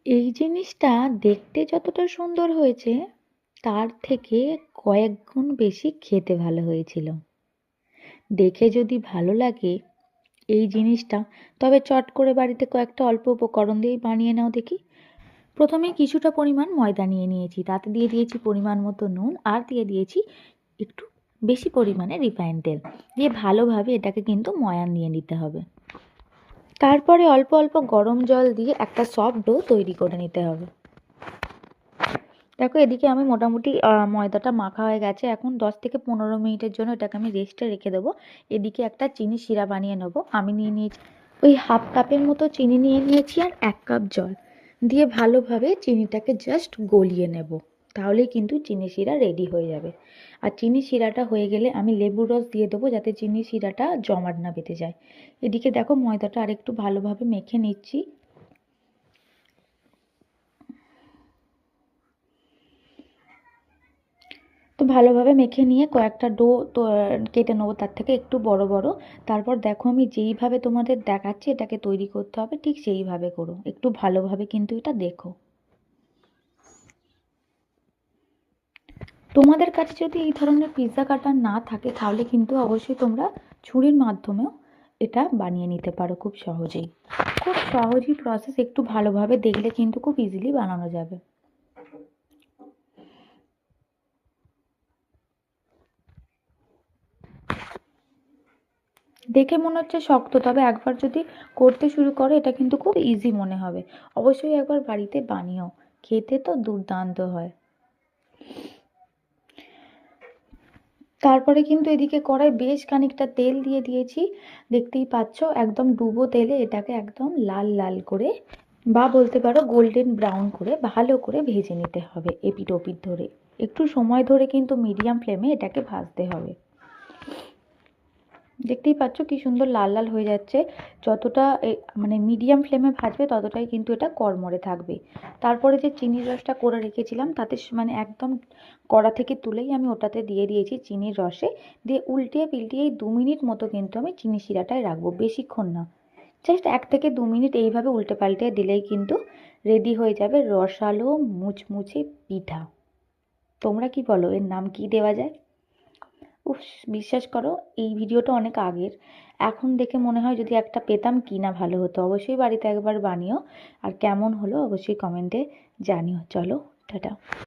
এই জিনিসটা দেখতে যতটা সুন্দর হয়েছে তার থেকে কয়েক গুণ বেশি খেতে ভালো হয়েছিল। দেখে যদি ভালো লাগে এই জিনিসটা, তবে চট করে বাড়িতে কয়েকটা অল্প উপকরণ দিয়েই বানিয়ে নাও দেখি। প্রথমে কিছুটা পরিমাণ ময়দা নিয়ে নিয়েছি, তাতে দিয়ে দিয়েছি পরিমাণ মতো নুন, আর দিয়ে দিয়েছি একটু বেশি পরিমাণে রিফাইন তেল। দিয়ে ভালোভাবে এটাকে কিন্তু ময়ান দিয়ে নিতে হবে। তারপরে অল্প অল্প গরম জল দিয়ে একটা সফট ডো তৈরি করে নিতে হবে। দেখো এদিকে আমি মোটামুটি ময়দাটা মাখা হয়ে গেছে। এখন 10 থেকে 15 মিনিটের জন্য এটাকে আমি রেস্টে রেখে দেবো। এদিকে একটা চিনি শিরা বানিয়ে নেবো। আমি নিয়ে নিয়েছি ওই হাফ কাপের মতো চিনি নিয়ে নিয়েছি, আর 1 কাপ জল দিয়ে ভালোভাবে চিনিটাকে জাস্ট গলিয়ে নেব। তাহলেই কিন্তু চিনি শিরা রেডি হয়ে যাবে। আর চিনি শিরাটা হয়ে গেলে আমি লেবুর রস দিয়ে দেবো, যাতে চিনি শিরাটা জমাট না বেঁধে যায়। এদিকে দেখো ময়দাটা আরেকটু ভালোভাবে মেখে নিচ্ছি। তো ভালোভাবে মেখে নিয়ে কয়েকটা ডো তো কেটে নেবো, তার থেকে একটু বড় বড়। তারপর দেখো আমি যেইভাবে তোমাদের দেখাচ্ছি এটাকে তৈরি করতে হবে, ঠিক সেইভাবে করো। একটু ভালোভাবে কিন্তু এটা দেখো। তোমাদের কাছে যদি এই ধরনের পিৎজা কাটার না থাকে তাহলে কিন্তু অবশ্যই তোমরা ছুরির মাধ্যমেও এটা বানিয়ে নিতে পারো খুব সহজেই। খুব সহজই প্রসেস, একটু ভালোভাবে দেখলে কিন্তু খুব ইজিলি বানানো যাবে। দেখে মনে হচ্ছে শক্ত, তবে একবার যদি করতে শুরু করো এটা কিন্তু খুব ইজি মনে হবে। অবশ্যই একবার বাড়িতে বানিও, খেতে তো দুর্দান্ত হয়। তারপরে কিন্তু এদিকে কড়াই বেশ খানিকটা তেল দিয়ে দিয়েছি। দেখতেই পাচ্ছ একদম ডুবো তেলে এটাকে একদম লাল লাল করে, বা বলতে পারো গোল্ডেন ব্রাউন করে ভালো করে ভেজে নিতে হবে এপিঠ ওপিঠ ধরে। একটু সময় ধরে কিন্তু মিডিয়াম ফ্লেমে এটাকে ভাজতে হবে। দেখতেই পাচ্ছ কি সুন্দর লাল লাল হয়ে যাচ্ছে। যতটা মানে মিডিয়াম ফ্লেমে ভাজবে ততটাই কিন্তু এটা কড়মড়ে থাকবে। তারপরে যে চিনির রসটা করে রেখেছিলাম তাতে মানে একদম কড়া থেকে তুলেই আমি ওটাতে দিয়ে দিয়েছি চিনির রসে। দিয়ে উল্টিয়ে পিল্টিয়ে 2 মিনিট মতো কিন্তু আমি চিনি শিরাটায় রাখবো, বেশিক্ষণ না। জাস্ট 1 থেকে 2 মিনিট এইভাবে উল্টে পাল্টে দিলেই কিন্তু রেডি হয়ে যাবে রসালো মুচমুচে পিঠা। তোমরা কি বলো, এর নাম কি দেওয়া যায়? উফ, বিশ্বাস করো এই ভিডিওটা অনেক আগের। এখন দেখে মনে হয় যদি একটা পেতাম কি না ভালো হতো। অবশ্যই বাড়িতে একবার বানিও, আর কেমন হলো অবশ্যই কমেন্টে জানিও। চলো টাটা।